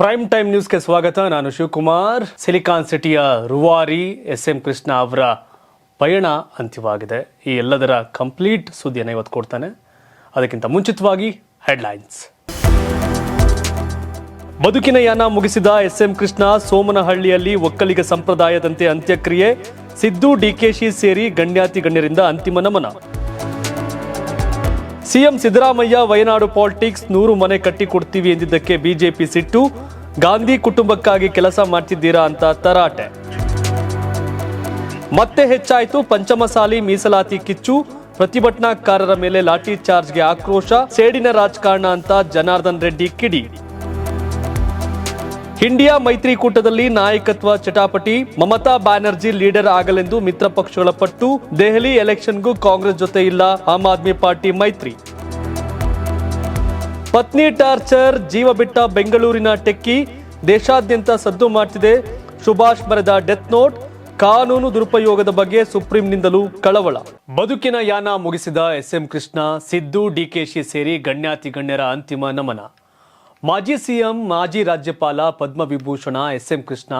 Prime time ನ್ಯೂಸ್ಗೆ ಸ್ವಾಗತ. ನಾನು ಶಿವಕುಮಾರ್. ಸಿಲಿಕಾನ್ ಸಿಟಿಯ ರೂವಾರಿ ಎಸ್.ಎಂ. ಕೃಷ್ಣ ಅವರ ಪಯಣ ಅಂತ್ಯವಾಗಿದೆ. ಈ ಎಲ್ಲದರ ಕಂಪ್ಲೀಟ್ ಸುದ್ದಿಯನ್ನು ಇವತ್ತು ಕೊಡ್ತಾನೆ. ಅದಕ್ಕಿಂತ ಮುಂಚಿತವಾಗಿ ಹೆಡ್ಲೈನ್ಸ್. ಬದುಕಿನ ಯಾನ ಮುಗಿಸಿದ ಎಸ್.ಎಂ. ಕೃಷ್ಣ ಸೋಮನಹಳ್ಳಿಯಲ್ಲಿ ಒಕ್ಕಲಿಗ ಸಂಪ್ರದಾಯದಂತೆ ಅಂತ್ಯಕ್ರಿಯೆ. ಸಿದ್ದು, ಡಿಕೆಶಿ ಸೇರಿ ಗಣ್ಯಾತಿ ಗಣ್ಯರಿಂದ ಅಂತಿಮ ನಮನ. ಸಿಎಂ ಸಿದ್ದರಾಮಯ್ಯ ವಯನಾಡು ಪಾಲಿಟಿಕ್ಸ್ 100 ಮನೆ ಕಟ್ಟಿಕೊಡ್ತೀವಿ ಎಂದಿದ್ದಕ್ಕೆ ಬಿಜೆಪಿ ಸಿಟ್ಟು. ಗಾಂಧಿ ಕುಟುಂಬಕ್ಕಾಗಿ ಕೆಲಸ ಮಾಡ್ತಿದ್ದೀರಾ ಅಂತ ತರಾಟೆ. ಮತ್ತೆ ಹೆಚ್ಚಾಯಿತು ಪಂಚಮಸಾಲಿ ಮೀಸಲಾತಿ ಕಿಚ್ಚು. ಪ್ರತಿಭಟನಾಕಾರರ ಮೇಲೆ ಲಾಠಿ ಚಾರ್ಜ್ಗೆ ಆಕ್ರೋಶ. ಸೇಡಿನ ರಾಜಕಾರಣ ಅಂತ ಜನಾರ್ದನ್ ರೆಡ್ಡಿ ಕಿಡಿ. ಇಂಡಿಯಾ ಮೈತ್ರಿಕೂಟದಲ್ಲಿ ನಾಯಕತ್ವ ಚಟಾಪಟಿ. ಮಮತಾ ಬ್ಯಾನರ್ಜಿ ಲೀಡರ್ ಆಗಲೆಂದು ಮಿತ್ರ ಪಕ್ಷಗಳ ಪಟ್ಟು. ದೆಹಲಿ ಎಲೆಕ್ಷನ್ಗೂ ಕಾಂಗ್ರೆಸ್ ಜೊತೆ ಇಲ್ಲ ಆಮ್ ಆದ್ಮಿ ಪಾರ್ಟಿ ಮೈತ್ರಿ. ಪತ್ನಿ ಟಾರ್ಚರ್, ಜೀವ ಬಿಟ್ಟ ಬೆಂಗಳೂರಿನ ಟೆಕ್ಕಿ. ದೇಶಾದ್ಯಂತ ಸದ್ದು ಮಾಡ್ತಿದೆ ಸುಭಾಷ್ ಬರೆದ ಡೆತ್ ನೋಟ್. ಕಾನೂನು ದುರುಪಯೋಗದ ಬಗ್ಗೆ ಸುಪ್ರೀಂನಿಂದಲೂ ಕಳವಳ. ಬದುಕಿನ ಯಾನ ಮುಗಿಸಿದ ಎಸ್.ಎಂ. ಕೃಷ್ಣ, ಸಿದ್ದು, ಡಿಕೆಶಿ ಸೇರಿ ಗಣ್ಯಾತಿ ಗಣ್ಯರ ಅಂತಿಮ ನಮನ. ಮಾಜಿ ಸಿಎಂ, ಮಾಜಿ ರಾಜ್ಯಪಾಲ ಪದ್ಮವಿಭೂಷಣ ಎಸ್.ಎಂ. ಕೃಷ್ಣ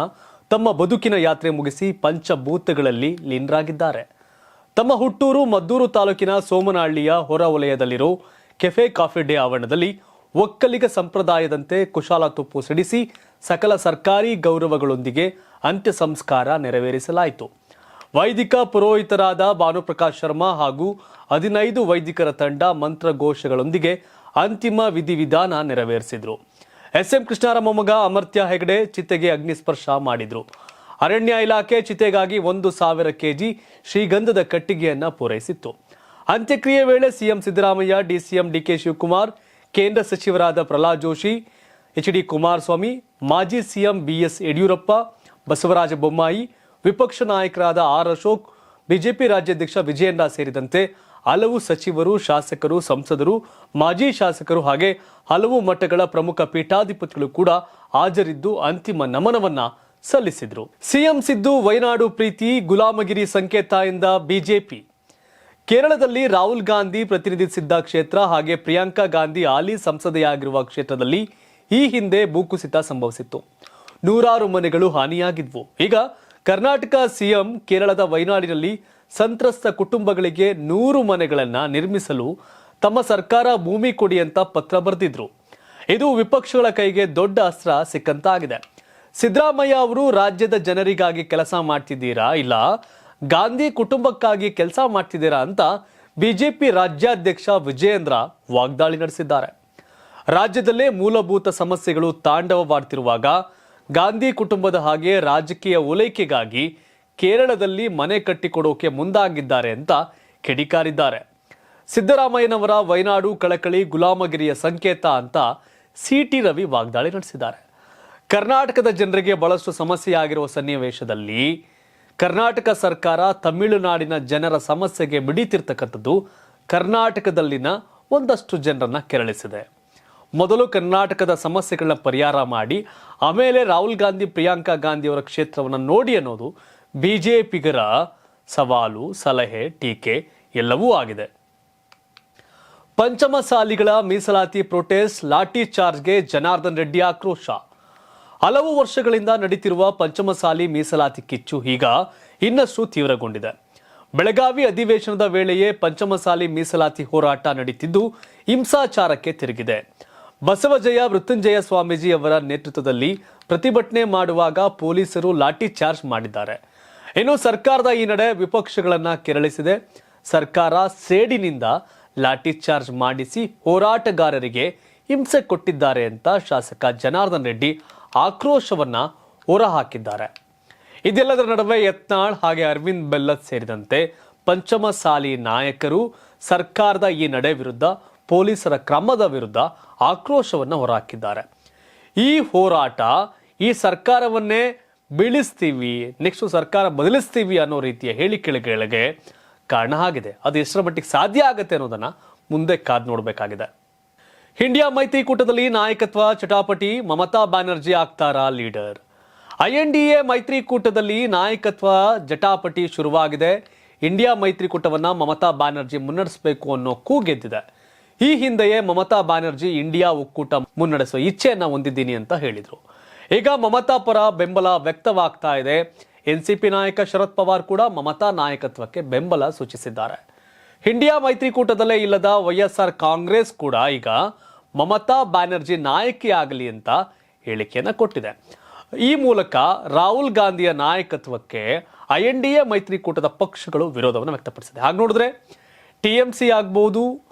ತಮ್ಮ ಬದುಕಿನ ಯಾತ್ರೆ ಮುಗಿಸಿ ಪಂಚಭೂತಗಳಲ್ಲಿ ಲೀನರಾಗಿದ್ದಾರೆ. ತಮ್ಮ ಹುಟ್ಟೂರು ಮದ್ದೂರು ತಾಲೂಕಿನ ಸೋಮನಹಳ್ಳಿಯ ಹೊರ ವಲಯದಲ್ಲಿರೋ ಕೆಫೆ ಕಾಫಿ ಡೇ ಆವರಣದಲ್ಲಿ ಒಕ್ಕಲಿಗ ಸಂಪ್ರದಾಯದಂತೆ ಕುಶಾಲತೊಪ್ಪು ಸಿಡಿಸಿ ಸಕಲ ಸರ್ಕಾರಿ ಗೌರವಗಳೊಂದಿಗೆ ಅಂತ್ಯ ಸಂಸ್ಕಾರ ನೆರವೇರಿಸಲಾಯಿತು. ವೈದಿಕ ಪುರೋಹಿತರಾದ ಭಾನುಪ್ರಕಾಶ್ ಶರ್ಮಾ ಹಾಗೂ 15 ವೈದಿಕರ ತಂಡ ಮಂತ್ರಘೋಷಗಳೊಂದಿಗೆ ಅಂತಿಮ ವಿಧಿವಿಧಾನ ನೆರವೇರಿಸಿದ್ರು. ಎಸ್.ಎಂ. ಕೃಷ್ಣರ ಮೊಮ್ಮಗ ಅಮರ್ತ್ಯ ಹೆಗಡೆ ಚಿತೆಗೆ ಅಗ್ನಿಸ್ಪರ್ಶ ಮಾಡಿದ್ರು. ಅರಣ್ಯ ಇಲಾಖೆ ಚಿತೆಗಾಗಿ 1,000 ಕೆಜಿ ಶ್ರೀಗಂಧದ ಕಟ್ಟಿಗೆಯನ್ನ ಪೂರೈಸಿತ್ತು. ಅಂತ್ಯಕ್ರಿಯೆ ವೇಳೆ CM Siddaramaiah, DCM DK Shivakumar, ಕೇಂದ್ರ ಸಚಿವರಾದ ಪ್ರಹ್ಲಾದ್ ಜೋಶಿ, ಎಚ್.ಡಿ. ಕುಮಾರಸ್ವಾಮಿ, ಮಾಜಿ ಸಿಎಂ ಬಿಎಸ್ ಯಡಿಯೂರಪ್ಪ, ಬಸವರಾಜ ಬೊಮ್ಮಾಯಿ, ವಿಪಕ್ಷ ನಾಯಕರಾದ ಆರ್ ಅಶೋಕ್, ಬಿಜೆಪಿ ರಾಜ್ಯಾಧ್ಯಕ್ಷ ವಿಜಯೇಂದ್ರ ಸೇರಿದಂತೆ ಹಲವು ಸಚಿವರು, ಶಾಸಕರು, ಸಂಸದರು, ಮಾಜಿ ಶಾಸಕರು ಹಾಗೆ ಹಲವು ಮಠಗಳ ಪ್ರಮುಖ ಪೀಠಾಧಿಪತಿಗಳು ಕೂಡ ಹಾಜರಿದ್ದು ಅಂತಿಮ ನಮನವನ್ನ ಸಲ್ಲಿಸಿದ್ರು. ಸಿಎಂ ಸಿದ್ದು ವಯನಾಡು ಪ್ರೀತಿ, ಗುಲಾಮಗಿರಿ ಸಂಕೇತ ಎಂದ ಬಿಜೆಪಿ. ಕೇರಳದಲ್ಲಿ ರಾಹುಲ್ ಗಾಂಧಿ ಪ್ರತಿನಿಧಿಸಿದ್ದ ಕ್ಷೇತ್ರ ಹಾಗೆ ಪ್ರಿಯಾಂಕಾ ಗಾಂಧಿ ಹಾಲಿ ಸಂಸದೆಯಾಗಿರುವ ಕ್ಷೇತ್ರದಲ್ಲಿ ಈ ಹಿಂದೆ ಭೂಕುಸಿತ ಸಂಭವಿಸಿತ್ತು. 100 ಮನೆಗಳು ಹಾನಿಯಾಗಿದ್ವು. ಈಗ ಕರ್ನಾಟಕ ಸಿಎಂ ಕೇರಳದ ವಯನಾಡಿನಲ್ಲಿ ಸಂತ್ರಸ್ತ ಕುಟುಂಬಗಳಿಗೆ 100 ಮನೆಗಳನ್ನ ನಿರ್ಮಿಸಲು ತಮ್ಮ ಸರ್ಕಾರ ಭೂಮಿ ಕೊಡಿ ಅಂತ ಪತ್ರ ಬರೆದಿದ್ರು. ಇದು ವಿಪಕ್ಷಗಳ ಕೈಗೆ ದೊಡ್ಡ ಅಸ್ತ್ರ ಸಿಕ್ಕಂತಾಗಿದೆ. ಸಿದ್ದರಾಮಯ್ಯ ಅವರು ರಾಜ್ಯದ ಜನರಿಗಾಗಿ ಕೆಲಸ ಮಾಡ್ತಿದ್ದೀರಾ, ಇಲ್ಲ ಗಾಂಧಿ ಕುಟುಂಬಕ್ಕಾಗಿ ಕೆಲಸ ಮಾಡ್ತಿದ್ದೀರಾ ಅಂತ ಬಿಜೆಪಿ ರಾಜ್ಯಾಧ್ಯಕ್ಷ ವಿಜಯೇಂದ್ರ ವಾಗ್ದಾಳಿ ನಡೆಸಿದ್ದಾರೆ. ರಾಜ್ಯದಲ್ಲೇ ಮೂಲಭೂತ ಸಮಸ್ಯೆಗಳು ತಾಂಡವವಾಡ್ತಿರುವಾಗ ಗಾಂಧಿ ಕುಟುಂಬದ ಹಾಗೆ ರಾಜಕೀಯ ಓಲೈಕೆಗಾಗಿ ಕೇರಳದಲ್ಲಿ ಮನೆ ಕಟ್ಟಿಕೊಡೋಕೆ ಮುಂದಾಗಿದ್ದಾರೆ ಅಂತ ಕಿಡಿಕಾರಿದ್ದಾರೆ. ಸಿದ್ದರಾಮಯ್ಯನವರ ವಯನಾಡು ಕಳಕಳಿ ಗುಲಾಮಗಿರಿಯ ಸಂಕೇತ ಅಂತ ಸಿ.ಟಿ. ರವಿ ವಾಗ್ದಾಳಿ ನಡೆಸಿದ್ದಾರೆ. ಕರ್ನಾಟಕದ ಜನರಿಗೆ ಬಹಳಷ್ಟು ಸಮಸ್ಯೆಯಾಗಿರುವ ಸನ್ನಿವೇಶದಲ್ಲಿ ಕರ್ನಾಟಕ ಸರ್ಕಾರ ತಮಿಳುನಾಡಿನ ಜನರ ಸಮಸ್ಯೆಗೆ ಮಿಡಿತಿರ್ತಕ್ಕಂಥದ್ದು ಕರ್ನಾಟಕದಲ್ಲಿನ ಒಂದಷ್ಟು ಜನರನ್ನ ಕೆರಳಿಸಿದೆ. ಮೊದಲು ಕರ್ನಾಟಕದ ಸಮಸ್ಯೆಗಳನ್ನ ಪರಿಹಾರ ಮಾಡಿ ಆಮೇಲೆ ರಾಹುಲ್ ಗಾಂಧಿ, ಪ್ರಿಯಾಂಕಾ ಗಾಂಧಿ ಅವರ ಕ್ಷೇತ್ರವನ್ನು ನೋಡಿ ಅನ್ನೋದು ಬಿಜೆಪಿಗರ ಸವಾಲು, ಸಲಹೆ, ಟೀಕೆ ಎಲ್ಲವೂ ಆಗಿದೆ. ಪಂಚಮಸಾಲಿಗಳ ಮೀಸಲಾತಿ ಪ್ರೊಟೆಸ್ಟ್, ಲಾಠಿ ಚಾರ್ಜ್ಗೆ ಜನಾರ್ದನ್ ರೆಡ್ಡಿ ಆಕ್ರೋಶ. ಹಲವು ವರ್ಷಗಳಿಂದ ನಡೀತಿರುವ ಪಂಚಮಸಾಲಿ ಮೀಸಲಾತಿ ಕಿಚ್ಚು ಈಗ ಇನ್ನಷ್ಟು ತೀವ್ರಗೊಂಡಿದೆ. ಬೆಳಗಾವಿ ಅಧಿವೇಶನದ ವೇಳೆಯೇ ಪಂಚಮಸಾಲಿ ಮೀಸಲಾತಿ ಹೋರಾಟ ನಡೀತಿದ್ದು ಹಿಂಸಾಚಾರಕ್ಕೆ ತಿರುಗಿದೆ. ಬಸವಜಯ ಮೃತ್ಯುಂಜಯ ಸ್ವಾಮೀಜಿ ಅವರ ನೇತೃತ್ವದಲ್ಲಿ ಪ್ರತಿಭಟನೆ ಮಾಡುವಾಗ ಪೊಲೀಸರು ಲಾಠಿ ಚಾರ್ಜ್ ಮಾಡಿದ್ದಾರೆ. ಇನ್ನು ಸರ್ಕಾರದ ಈ ನಡೆ ವಿಪಕ್ಷಗಳನ್ನ ಕೆರಳಿಸಿದೆ. ಸರ್ಕಾರ ಸೇಡಿನಿಂದ ಲಾಠಿ ಚಾರ್ಜ್ ಮಾಡಿಸಿ ಹೋರಾಟಗಾರರಿಗೆ ಹಿಂಸೆ ಕೊಟ್ಟಿದ್ದಾರೆ ಅಂತ ಶಾಸಕ ಜನಾರ್ದನ್ ರೆಡ್ಡಿ ಆಕ್ರೋಶವನ್ನ ಹೊರಹಾಕಿದ್ದಾರೆ. ಇದೆಲ್ಲದರ ನಡುವೆ ಯತ್ನಾಳ್ ಹಾಗೆ ಅರವಿಂದ್ ಬೆಲ್ಲದ್ ಸೇರಿದಂತೆ ಪಂಚಮಸಾಲಿ ನಾಯಕರು ಸರ್ಕಾರದ ಈ ನಡೆ ವಿರುದ್ಧ, ಪೊಲೀಸರ ಕ್ರಮದ ವಿರುದ್ಧ ಆಕ್ರೋಶವನ್ನ ಹೊರಹಾಕಿದ್ದಾರೆ. ಈ ಹೋರಾಟ ಈ ಸರ್ಕಾರವನ್ನೇ ಬೀಳಿಸ್ತೀವಿ, ನೆಕ್ಸ್ಟ್ ಸರ್ಕಾರ ಬದಲಿಸ್ತೀವಿ ಅನ್ನೋ ರೀತಿಯ ಹೇಳಿಕೆಗಳಿಗೆ ಕಾರಣ ಆಗಿದೆ. ಅದು ಎಷ್ಟರ ಮಟ್ಟಿಗೆ ಸಾಧ್ಯ ಆಗುತ್ತೆ ಅನ್ನೋದನ್ನ ಮುಂದೆ ಕಾದು ನೋಡಬೇಕಾಗಿದೆ. ಇಂಡಿಯಾ ಮೈತ್ರಿಕೂಟದಲ್ಲಿ ನಾಯಕತ್ವ ಚಟಾಪಟಿ, ಮಮತಾ ಬ್ಯಾನರ್ಜಿ ಆಗ್ತಾರಾ ಲೀಡರ್? ಐಎನ್ಡಿಎ ಮೈತ್ರಿಕೂಟದಲ್ಲಿ ನಾಯಕತ್ವ ಜಟಾಪಟಿ ಶುರುವಾಗಿದೆ. ಇಂಡಿಯಾ ಮೈತ್ರಿಕೂಟವನ್ನ ಮಮತಾ ಬ್ಯಾನರ್ಜಿ ಮುನ್ನಡೆಸಬೇಕು ಅನ್ನೋ ಕೂಗೆದ್ದಿದೆ. ಈ ಹಿಂದೆಯೇ ಮಮತಾ ಬ್ಯಾನರ್ಜಿ ಇಂಡಿಯಾ ಒಕ್ಕೂಟ ಮುನ್ನಡೆಸುವ ಇಚ್ಛೆಯನ್ನ ಹೊಂದಿದ್ದೀನಿ ಅಂತ ಹೇಳಿದ್ರು. ಈಗ ಮಮತಾ ಪರ ಬೆಂಬಲ ವ್ಯಕ್ತವಾಗ್ತಾ ಇದೆ. ಎನ್ಸಿಪಿ ನಾಯಕ ಶರದ್ ಪವಾರ್ ಕೂಡ ಮಮತಾ ನಾಯಕತ್ವಕ್ಕೆ ಬೆಂಬಲ ಸೂಚಿಸಿದ್ದಾರೆ. ಇಂಡಿಯಾ ಮೈತ್ರಿಕೂಟದಲ್ಲೇ ಇಲ್ಲದ ವೈಎಸ್ಆರ್ ಕಾಂಗ್ರೆಸ್ ಕೂಡ ಈಗ ಮಮತಾ ಬ್ಯಾನರ್ಜಿ ನಾಯಕಿಯಾಗಲಿ ಅಂತ ಹೇಳಿಕೆಯನ್ನು ಕೊಟ್ಟಿದೆ. ಈ ಮೂಲಕ ರಾಹುಲ್ ಗಾಂಧಿಯ ನಾಯಕತ್ವಕ್ಕೆ INDA ಮೈತ್ರಿಕೂಟದ ಪಕ್ಷಗಳು ವಿರೋಧವನ್ನು ವ್ಯಕ್ತಪಡಿಸಿದೆ. ಹಾಗೆ ನೋಡಿದ್ರೆ TMC ಆಗ್ಬೋದು,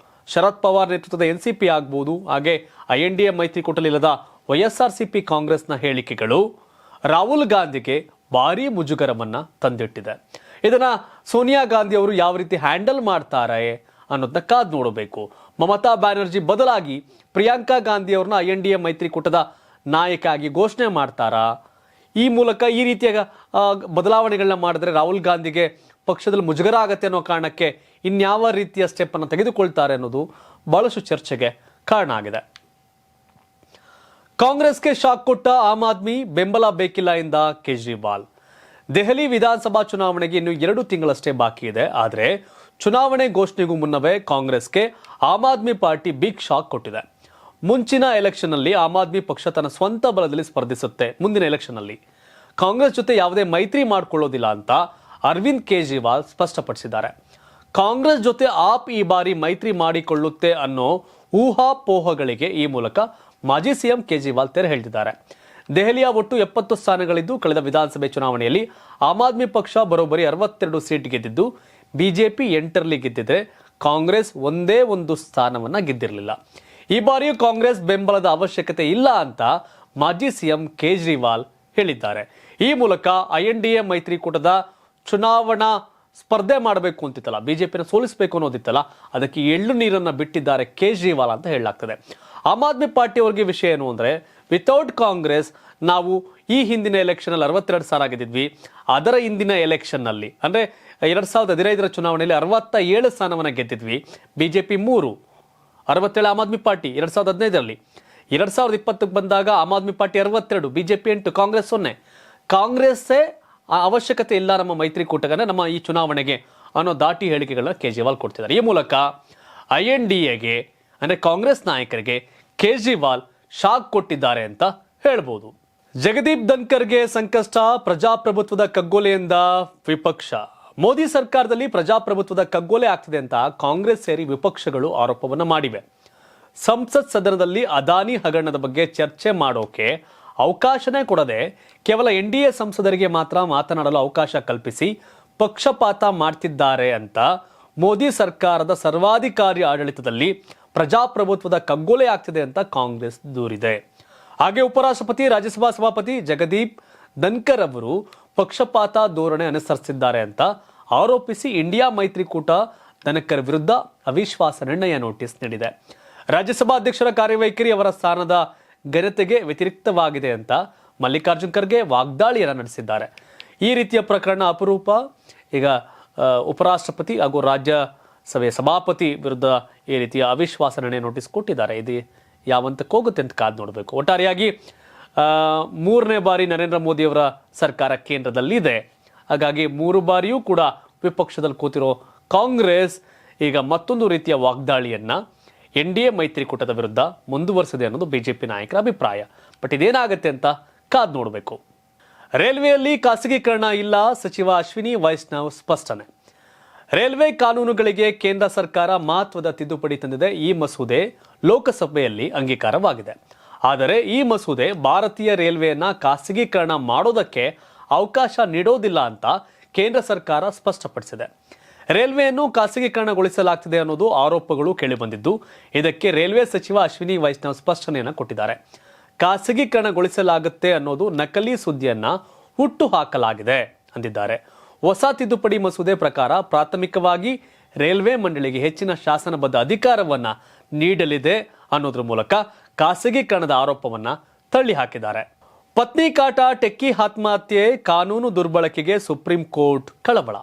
ಶರದ್ ಪವಾರ್ ನೇತೃತ್ವದ NCP ಆಗ್ಬೋದು, ಹಾಗೆ INDA ಮೈತ್ರಿಕೂಟದಲ್ಲಿ ಇಲ್ಲದ YSRCP ಕಾಂಗ್ರೆಸ್ನ ಹೇಳಿಕೆಗಳು ರಾಹುಲ್ ಗಾಂಧಿಗೆ ಭಾರೀ ಮುಜುಗರವನ್ನ ತಂದಿಟ್ಟಿದೆ. ಇದನ್ನ ಸೋನಿಯಾ ಗಾಂಧಿ ಅವರು ಯಾವ ರೀತಿ ಹ್ಯಾಂಡಲ್ ಮಾಡ್ತಾರೆ ಅನ್ನೋದನ್ನ ಕಾದ್ ನೋಡಬೇಕು. ಮಮತಾ ಬ್ಯಾನರ್ಜಿ ಬದಲಾಗಿ ಪ್ರಿಯಾಂಕಾ ಗಾಂಧಿ ಅವ್ರನ್ನ INDA ಮೈತ್ರಿಕೂಟದ ನಾಯಕ ಆಗಿ ಘೋಷಣೆ ಮಾಡ್ತಾರಾ? ಈ ಮೂಲಕ ಈ ರೀತಿಯ ಬದಲಾವಣೆಗಳನ್ನ ಮಾಡಿದ್ರೆ ರಾಹುಲ್ ಗಾಂಧಿಗೆ ಪಕ್ಷದಲ್ಲಿ ಮುಜುಗರ ಆಗತ್ತೆ ಅನ್ನೋ ಕಾರಣಕ್ಕೆ ಇನ್ಯಾವ ರೀತಿಯ ಸ್ಟೆಪ್ ಅನ್ನು ತೆಗೆದುಕೊಳ್ತಾರೆ ಅನ್ನೋದು ಬಹಳಷ್ಟು ಚರ್ಚೆಗೆ ಕಾರಣ ಆಗಿದೆ. ಕಾಂಗ್ರೆಸ್ಗೆ ಶಾಕ್ ಕೊಟ್ಟ ಆಮ್ ಆದ್ಮಿ, ಬೆಂಬಲ ಬೇಕಿಲ್ಲ ಎಂದ ಕೇಜ್ರಿವಾಲ್. ದೆಹಲಿ ವಿಧಾನಸಭಾ ಚುನಾವಣೆಗೆ ಇನ್ನು 2 ತಿಂಗಳಷ್ಟೇ ಬಾಕಿ ಇದೆ. ಆದರೆ ಚುನಾವಣೆ ಘೋಷಣೆಗೂ ಮುನ್ನವೇ ಕಾಂಗ್ರೆಸ್ಗೆ Aam Aadmi party big shock ಕೊಟ್ಟಿದೆ. ಮುಂಚಿನ ಎಲೆಕ್ಷನ್ ನಲ್ಲಿ ಆಮ್ ಆದ್ಮಿ ಪಕ್ಷ ತನ್ನ ಸ್ವಂತ ಬಲದಲ್ಲಿ ಸ್ಪರ್ಧಿಸುತ್ತೆ. ಮುಂದಿನ ಎಲೆಕ್ಷನ್ ನಲ್ಲಿ ಕಾಂಗ್ರೆಸ್ ಜೊತೆ ಯಾವುದೇ ಮೈತ್ರಿ ಮಾಡಿಕೊಳ್ಳೋದಿಲ್ಲ ಅಂತ ಅರವಿಂದ್ ಕೇಜ್ರಿವಾಲ್ ಸ್ಪಷ್ಟಪಡಿಸಿದ್ದಾರೆ. ಕಾಂಗ್ರೆಸ್ ಜೊತೆ ಆಪ್ ಈ ಬಾರಿ ಮೈತ್ರಿ ಮಾಡಿಕೊಳ್ಳುತ್ತೆ ಅನ್ನೋ ಊಹಾಪೋಹಗಳಿಗೆ ಈ ಮೂಲಕ ಮಾಜಿ ಸಿಎಂ ಕೇಜ್ರಿವಾಲ್ ತೆರೆ ಎಳೆದಿದ್ದಾರೆ. ದೆಹಲಿಯ ಒಟ್ಟು 70 ಸ್ಥಾನಗಳಿದ್ದು ಕಳೆದ ವಿಧಾನಸಭೆ ಚುನಾವಣೆಯಲ್ಲಿ ಆಮ್ ಆದ್ಮಿ ಪಕ್ಷ ಬರೋಬ್ಬರಿ 62 ಸೀಟ್ ಗೆದ್ದಿದ್ದು ಬಿಜೆಪಿ 8ರಲ್ಲಿ ಗೆದ್ದಿದ್ರೆ ಕಾಂಗ್ರೆಸ್ ಒಂದೇ ಒಂದು ಸ್ಥಾನವನ್ನ ಗೆದ್ದಿರಲಿಲ್ಲ. ಈ ಬಾರಿಯೂ ಕಾಂಗ್ರೆಸ್ ಬೆಂಬಲದ ಅವಶ್ಯಕತೆ ಇಲ್ಲ ಅಂತ ಮಾಜಿ ಸಿಎಂ ಕೇಜ್ರಿವಾಲ್ ಹೇಳಿದ್ದಾರೆ. ಈ ಮೂಲಕ INDA ಮೈತ್ರಿಕೂಟದ ಚುನಾವಣಾ ಸ್ಪರ್ಧೆ ಮಾಡಬೇಕು ಅಂತಿತ್ತಲ್ಲ, ಬಿಜೆಪಿನ ಸೋಲಿಸಬೇಕು ಅನ್ನೋದಿತ್ತಲ್ಲ, ಅದಕ್ಕೆ ಎಳ್ಳು ನೀರನ್ನ ಬಿಟ್ಟಿದ್ದಾರೆ ಕೇಜ್ರಿವಾಲ್ ಅಂತ ಹೇಳಲಾಗ್ತದೆ. ಆಮ್ ಆದ್ಮಿ ಪಾರ್ಟಿ ಅವರಿಗೆ ವಿಷಯ ಏನು ಅಂದ್ರೆ, ವಿತೌಟ್ ಕಾಂಗ್ರೆಸ್ ನಾವು ಈ ಹಿಂದಿನ ಎಲೆಕ್ಷನ್ ಅಲ್ಲಿ 62 ಸ್ಥಾನ ಗೆದ್ದಿದ್ವಿ. ಅದರ ಹಿಂದಿನ ಎಲೆಕ್ಷನ್ ನಲ್ಲಿ ಅಂದ್ರೆ 2015ರ ಚುನಾವಣೆಯಲ್ಲಿ 67 ಸ್ಥಾನವನ್ನ ಗೆದ್ದಿದ್ವಿ. ಬಿಜೆಪಿ 3, 67 ಆಮ್ ಆದ್ಮಿ ಪಾರ್ಟಿ 2015ರಲ್ಲಿ. 2020ಕ್ಕೆ ಬಂದಾಗ ಆಮ್ ಆದ್ಮಿ ಪಾರ್ಟಿ 62, ಬಿಜೆಪಿ 8, ಕಾಂಗ್ರೆಸ್ 0. ಕಾಂಗ್ರೆಸ್ಸೇ ಅವಶ್ಯಕತೆ ಇಲ್ಲ ನಮ್ಮ ಮೈತ್ರಿಕೂಟಗನ್ನ, ನಮ್ಮ ಈ ಚುನಾವಣೆಗೆ ಅನ್ನೋ ದಾಟಿ ಹೇಳಿಕೆಗಳನ್ನ ಕೇಜ್ರಿವಾಲ್ ಕೊಡ್ತಿದ್ದಾರೆ. ಈ ಮೂಲಕ INDAಗೆ ಅಂದ್ರೆ ಕಾಂಗ್ರೆಸ್ ನಾಯಕರಿಗೆ ಕೇಜ್ರಿವಾಲ್ ಶಾಕ್ ಕೊಟ್ಟಿದ್ದಾರೆ ಅಂತ ಹೇಳ್ಬೋದು. ಜಗದೀಪ್ ಧನ್ಕರ್ಗೆ ಸಂಕಷ್ಟ, ಪ್ರಜಾಪ್ರಭುತ್ವದ ಕಗ್ಗೊಲೆಯಿಂದ ವಿಪಕ್ಷ. ಮೋದಿ ಸರ್ಕಾರದಲ್ಲಿ ಪ್ರಜಾಪ್ರಭುತ್ವದ ಕಗ್ಗೊಲೆ ಆಗ್ತಿದೆ ಅಂತ ಕಾಂಗ್ರೆಸ್ ಸೇರಿ ವಿಪಕ್ಷಗಳು ಆರೋಪವನ್ನ ಮಾಡಿವೆ. ಸಂಸತ್ ಸದನದಲ್ಲಿ ಅದಾನಿ ಹಗರಣದ ಬಗ್ಗೆ ಚರ್ಚೆ ಮಾಡೋಕೆ ಅವಕಾಶನೇ ಕೊಡದೆ ಕೇವಲ NDA ಸಂಸದರಿಗೆ ಮಾತ್ರ ಮಾತನಾಡಲು ಅವಕಾಶ ಕಲ್ಪಿಸಿ ಪಕ್ಷಪಾತ ಮಾಡ್ತಿದ್ದಾರೆ ಅಂತ ಮೋದಿ ಸರ್ಕಾರದ ಸರ್ವಾಧಿಕಾರಿ ಆಡಳಿತದಲ್ಲಿ ಪ್ರಜಾಪ್ರಭುತ್ವದ ಕಗ್ಗೊಲೆ ಆಗ್ತಿದೆ ಅಂತ ಕಾಂಗ್ರೆಸ್ ದೂರಿದೆ. ಹಾಗೆ ಉಪರಾಷ್ಟ್ರಪತಿ, ರಾಜ್ಯಸಭಾ ಸಭಾಪತಿ ಜಗದೀಪ್ ಧನ್ಕರ್ ಅವರು ಪಕ್ಷಪಾತ ಧೋರಣೆ ಅನುಸರಿಸಿದ್ದಾರೆ ಅಂತ ಆರೋಪಿಸಿ ಇಂಡಿಯಾ ಮೈತ್ರಿಕೂಟ ಧನ್ಕರ್ ವಿರುದ್ಧ ಅವಿಶ್ವಾಸ ನಿರ್ಣಯ ನೋಟಿಸ್ ನೀಡಿದೆ. ರಾಜ್ಯಸಭಾ ಅಧ್ಯಕ್ಷರ ಕಾರ್ಯವೈಖರಿ ಅವರ ಸ್ಥಾನದ ಘನತೆಗೆ ವ್ಯತಿರಿಕ್ತವಾಗಿದೆ ಅಂತ ಮಲ್ಲಿಕಾರ್ಜುನ್ ಖರ್ಗೆ ವಾಗ್ದಾಳಿಯನ್ನು ನಡೆಸಿದ್ದಾರೆ. ಈ ರೀತಿಯ ಪ್ರಕರಣ ಅಪರೂಪ. ಈಗ ಉಪರಾಷ್ಟ್ರಪತಿ ಹಾಗೂ ರಾಜ್ಯಸಭೆಯ ಸಭಾಪತಿ ವಿರುದ್ಧ ಈ ರೀತಿಯ ಅವಿಶ್ವಾಸ ನಿರ್ಣಯ ನೋಟಿಸ್ ಕೊಟ್ಟಿದ್ದಾರೆ. ಇದು ಯಾವಂತಕ್ಕೆ ಹೋಗುತ್ತೆ ಅಂತ ಕಾದು ನೋಡಬೇಕು. ಒಟ್ಟಾರೆಯಾಗಿ 3ನೇ ಬಾರಿ ನರೇಂದ್ರ ಮೋದಿ ಅವರ ಸರ್ಕಾರ ಕೇಂದ್ರದಲ್ಲಿದೆ. ಹಾಗಾಗಿ 3 ಬಾರಿಯೂ ಕೂಡ ವಿಪಕ್ಷದಲ್ಲಿ ಕೂತಿರೋ ಕಾಂಗ್ರೆಸ್ ಈಗ ಮತ್ತೊಂದು ರೀತಿಯ ವಾಗ್ದಾಳಿಯನ್ನ NDA ಮೈತ್ರಿಕೂಟದ ವಿರುದ್ಧ ಮುಂದುವರಿಸಿದೆ ಅನ್ನೋದು ಬಿಜೆಪಿ ನಾಯಕರ ಅಭಿಪ್ರಾಯ. ಬಟ್ ಇದೇನಾಗುತ್ತೆ ಅಂತ ಕಾದು ನೋಡಬೇಕು. ರೈಲ್ವೆಯಲ್ಲಿ ಖಾಸಗೀಕರಣ ಇಲ್ಲ, ಸಚಿವ ಅಶ್ವಿನಿ ವೈಷ್ಣವ್ ಸ್ಪಷ್ಟನೆ. ರೈಲ್ವೆ ಕಾನೂನುಗಳಿಗೆ ಕೇಂದ್ರ ಸರ್ಕಾರ ಮಹತ್ವದ ತಿದ್ದುಪಡಿ ತಂದಿದೆ. ಈ ಮಸೂದೆ ಲೋಕಸಭೆಯಲ್ಲಿ ಅಂಗೀಕಾರವಾಗಿದೆ. ಆದರೆ ಈ ಮಸೂದೆ ಭಾರತೀಯ ರೈಲ್ವೆಯನ್ನ ಖಾಸಗೀಕರಣ ಮಾಡೋದಕ್ಕೆ ಅವಕಾಶ ನೀಡೋದಿಲ್ಲ ಅಂತ ಕೇಂದ್ರ ಸರ್ಕಾರ ಸ್ಪಷ್ಟಪಡಿಸಿದೆ. ರೈಲ್ವೆಯನ್ನು ಖಾಸಗೀಕರಣಗೊಳಿಸಲಾಗ್ತಿದೆ ಅನ್ನೋದು ಆರೋಪಗಳು ಕೇಳಿಬಂದಿದ್ದು, ಇದಕ್ಕೆ ರೈಲ್ವೆ ಸಚಿವ ಅಶ್ವಿನಿ ವೈಷ್ಣವ್ ಸ್ಪಷ್ಟನೆಯನ್ನು ಕೊಟ್ಟಿದ್ದಾರೆ. ಖಾಸಗೀಕರಣಗೊಳಿಸಲಾಗುತ್ತೆ ಅನ್ನೋದು ನಕಲಿ ಸುದ್ದಿಯನ್ನ ಹುಟ್ಟು ಹಾಕಲಾಗಿದೆ ಅಂದಿದ್ದಾರೆ. ಹೊಸ ತಿದ್ದುಪಡಿ ಮಸೂದೆ ಪ್ರಕಾರ ಪ್ರಾಥಮಿಕವಾಗಿ ರೈಲ್ವೆ ಮಂಡಳಿಗೆ ಹೆಚ್ಚಿನ ಶಾಸನಬದ್ಧ ಅಧಿಕಾರವನ್ನ ನೀಡಲಿದೆ ಅನ್ನೋದ್ರ ಮೂಲಕ ಖಾಸಗೀಕರಣದ ಆರೋಪವನ್ನ ತಳ್ಳಿ ಹಾಕಿದ್ದಾರೆ. ಪತ್ನಿ ಕಾಟ, ಟೆಕ್ಕಿ ಆತ್ಮಹತ್ಯೆ, ಕಾನೂನು ದುರ್ಬಳಕೆಗೆ ಸುಪ್ರೀಂ ಕೋರ್ಟ್ ಕಳವಳ.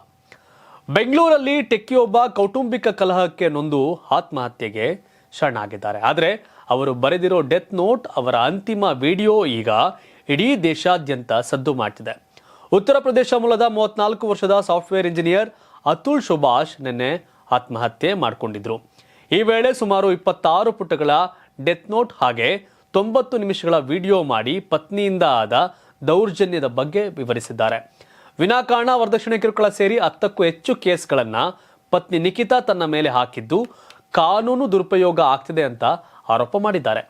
ಬೆಂಗಳೂರಲ್ಲಿ ಟೆಕ್ಕಿಯೊಬ್ಬ ಕೌಟುಂಬಿಕ ಕಲಹಕ್ಕೆ ನೊಂದು ಆತ್ಮಹತ್ಯೆಗೆ ಶರಣಾಗಿದ್ದಾರೆ. ಆದರೆ ಅವರು ಬರೆದಿರೋ ಡೆತ್ ನೋಟ್, ಅವರ ಅಂತಿಮ ವಿಡಿಯೋ ಈಗ ಇಡೀ ದೇಶಾದ್ಯಂತ ಸದ್ದು ಮಾಡ್ತಿದೆ. ಉತ್ತರ ಪ್ರದೇಶ ಮೂಲದ 34 ವರ್ಷದ ಸಾಫ್ಟ್ವೇರ್ ಇಂಜಿನಿಯರ್ ಅತುಲ್ ಸುಭಾಷ್ ನಿನ್ನೆ ಆತ್ಮಹತ್ಯೆ ಮಾಡಿಕೊಂಡಿದ್ರು. ಈ ವೇಳೆ ಸುಮಾರು 26 ಪುಟಗಳ ಡೆತ್ ನೋಟ್ ಹಾಗೆ 90 ನಿಮಿಷಗಳ ವಿಡಿಯೋ ಮಾಡಿ ಪತ್ನಿಯಿಂದ ಆದ ದೌರ್ಜನ್ಯದ ಬಗ್ಗೆ ವಿವರಿಸಿದ್ದಾರೆ. ವಿನಾಕಾರಣ ವರದಕ್ಷಿಣೆ ಕಿರುಕುಳ ಸೇರಿ 10ಕ್ಕೂ ಹೆಚ್ಚು ಕೇಸ್ಗಳನ್ನ ಪತ್ನಿ ನಿಖಿತಾ ತನ್ನ ಮೇಲೆ ಹಾಕಿದ್ದು ಕಾನೂನು ದುರುಪಯೋಗ ಆಗ್ತಿದೆ ಅಂತ ಆರೋಪ ಮಾಡಿದ್ದಾರೆ.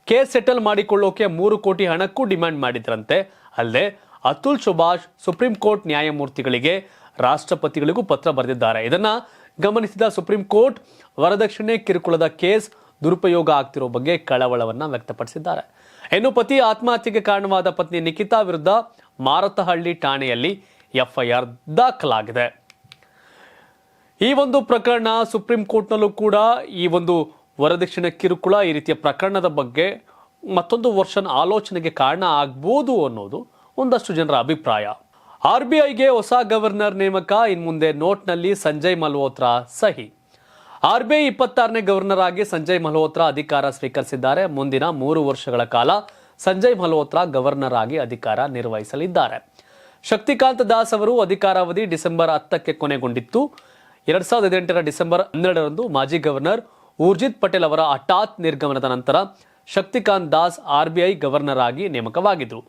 ಕೇಸ್ ಸೆಟಲ್ ಮಾಡಿಕೊಳ್ಳೋಕೆ 3 ಕೋಟಿ ಹಣಕ್ಕೂ ಡಿಮ್ಯಾಂಡ್ ಮಾಡಿದ್ರಂತೆ. ಅಲ್ಲದೆ ಅತುಲ್ ಸುಭಾಷ್ ಸುಪ್ರೀಂ ಕೋರ್ಟ್ ನ್ಯಾಯಮೂರ್ತಿಗಳಿಗೆ, ರಾಷ್ಟ್ರಪತಿಗಳಿಗೂ ಪತ್ರ ಬರೆದಿದ್ದಾರೆ. ಇದನ್ನ ಗಮನಿಸಿದ ಸುಪ್ರೀಂ ಕೋರ್ಟ್ ವರದಕ್ಷಿಣೆ ಕಿರುಕುಳದ ಕೇಸ್ ದುರುಪಯೋಗ ಆಗ್ತಿರೋ ಬಗ್ಗೆ ಕಳವಳವನ್ನ ವ್ಯಕ್ತಪಡಿಸಿದ್ದಾರೆ. ಇನ್ನು ಪತಿ ಆತ್ಮಹತ್ಯೆಗೆ ಕಾರಣವಾದ ಪತ್ನಿ ನಿಖಿತಾ ವಿರುದ್ಧ ಮಾರತಹಳ್ಳಿ ಠಾಣೆಯಲ್ಲಿ ಎಫ್ಐಆರ್ ದಾಖಲಾಗಿದೆ. ಈ ಒಂದು ಪ್ರಕರಣ ಸುಪ್ರೀಂ ಕೋರ್ಟ್ನಲ್ಲೂ ಕೂಡ ಈ ಒಂದು ವರದಕ್ಷಿಣೆ ಕಿರುಕುಳ ಈ ರೀತಿಯ ಪ್ರಕರಣದ ಬಗ್ಗೆ ಮತ್ತೊಂದು ವರ್ಷನ್ ಆಲೋಚನೆಗೆ ಕಾರಣ ಆಗ್ಬೋದು ಅನ್ನೋದು ಒಂದಷ್ಟು ಜನರ ಅಭಿಪ್ರಾಯ. RBIಗೆ ಹೊಸ ಗವರ್ನರ್ ನೇಮಕ. ಇನ್ಮುಂದೆ ನೋಟ್ನಲ್ಲಿ ಸಂಜಯ್ ಮಲ್ಹೋತ್ರಾ ಸಹಿ. RBI 26ನೇ ಗವರ್ನರ್ ಆಗಿ ಸಂಜಯ್ ಮಲ್ಹೋತ್ರಾ ಅಧಿಕಾರ ಸ್ವೀಕರಿಸಿದ್ದಾರೆ. ಮುಂದಿನ 3 ವರ್ಷಗಳ ಕಾಲ ಸಂಜಯ್ ಮಲ್ಹೋತ್ರಾ ಗವರ್ನರ್ ಆಗಿ ಅಧಿಕಾರ ನಿರ್ವಹಿಸಲಿದ್ದಾರೆ. ಶಕ್ತಿಕಾಂತ್ ದಾಸ್ ಅವರು ಅಧಿಕಾರಾವಧಿ ಡಿಸೆಂಬರ್ 10ಕ್ಕೆ ಕೊನೆಗೊಂಡಿತ್ತು. 2018ರ ಡಿಸೆಂಬರ್ 12ರಂದು ಮಾಜಿ ಗವರ್ನರ್ ಊರ್ಜಿತ್ ಪಟೇಲ್ ಅವರ ಹಠಾತ್ ನಿರ್ಗಮನದ ನಂತರ ಶಕ್ತಿಕಾಂತ್ ದಾಸ್ RBI ಗವರ್ನರ್ ಆಗಿ ನೇಮಕವಾಗಿದ್ದರು.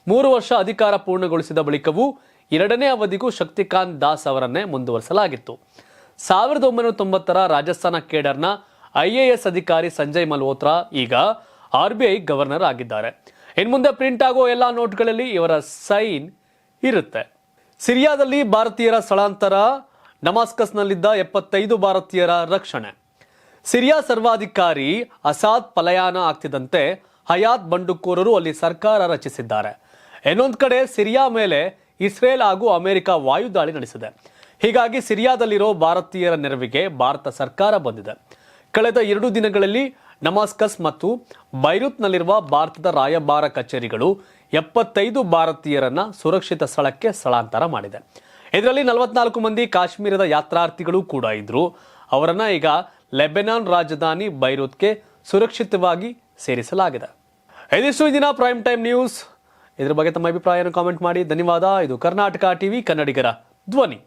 3 ವರ್ಷ ಅಧಿಕಾರ ಪೂರ್ಣಗೊಳಿಸಿದ ಬಳಿಕವೂ 2ನೇ ಅವಧಿಗೂ ಶಕ್ತಿಕಾಂತ್ ದಾಸ್ ಅವರನ್ನೇ ಮುಂದುವರಿಸಲಾಗಿತ್ತು. 1990ರ ರಾಜಸ್ಥಾನ ಕೇಡರ್ನ IAS ಅಧಿಕಾರಿ ಸಂಜಯ್ ಮಲ್ಹೋತ್ರಾ ಈಗ RBI ಗವರ್ನರ್ ಆಗಿದ್ದಾರೆ. ಇನ್ಮುಂದೆ ಪ್ರಿಂಟ್ ಆಗೋ ಎಲ್ಲಾ ನೋಟ್ಗಳಲ್ಲಿ ಇವರ ಸೈನ್ ಇರುತ್ತೆ. ಸಿರಿಯಾದಲ್ಲಿ ಭಾರತೀಯರ ಸ್ಥಳಾಂತರ. ಡಮಾಸ್ಕಸ್ನಲ್ಲಿದ್ದ 75 ಭಾರತೀಯರ ರಕ್ಷಣೆ. ಸಿರಿಯಾ ಸರ್ವಾಧಿಕಾರಿ ಅಸಾದ್ ಪಲಾಯನ ಆಗ್ತಿದ್ದಂತೆ ಹಯಾತ್ ಬಂಡುಕೋರರು ಅಲ್ಲಿ ಸರ್ಕಾರ ರಚಿಸಿದ್ದಾರೆ. ಇನ್ನೊಂದು ಕಡೆ ಸಿರಿಯಾ ಮೇಲೆ ಇಸ್ರೇಲ್ ಹಾಗೂ ಅಮೆರಿಕ ವಾಯುದಾಳಿ ನಡೆಸಿದೆ. ಹೀಗಾಗಿ ಸಿರಿಯಾದಲ್ಲಿರೋ ಭಾರತೀಯರ ನೆರವಿಗೆ ಭಾರತ ಸರ್ಕಾರ ಬಂದಿದೆ. ಕಳೆದ 2 ದಿನಗಳಲ್ಲಿ ಡಮಾಸ್ಕಸ್ ಮತ್ತು ಬೈರುತ್ನಲ್ಲಿರುವ ಭಾರತದ ರಾಯಭಾರ ಕಚೇರಿಗಳು 75 ಭಾರತೀಯರನ್ನ ಸುರಕ್ಷಿತ ಸ್ಥಳಕ್ಕೆ ಸ್ಥಳಾಂತರ ಮಾಡಿದೆ. ಇದರಲ್ಲಿ 44 ಮಂದಿ ಕಾಶ್ಮೀರದ ಯಾತ್ರಾರ್ಥಿಗಳು ಕೂಡ ಇದ್ರು. ಅವರನ್ನ ಈಗ ಲೆಬನಾನ್ ರಾಜಧಾನಿ ಬೈರುತ್ಗೆ ಸುರಕ್ಷಿತವಾಗಿ ಸೇರಿಸಲಾಗಿದೆ. ಇದಿಷ್ಟು ಇಂದಿನ ಪ್ರೈಮ್ ಟೈಮ್ ನ್ಯೂಸ್. ಇದ್ರ ಬಗ್ಗೆ ತಮ್ಮ ಅಭಿಪ್ರಾಯವನ್ನು ಕಾಮೆಂಟ್ ಮಾಡಿ. ಧನ್ಯವಾದ. ಇದು ಕರ್ನಾಟಕ ಟಿವಿ, ಕನ್ನಡಿಗರ ಧ್ವನಿ.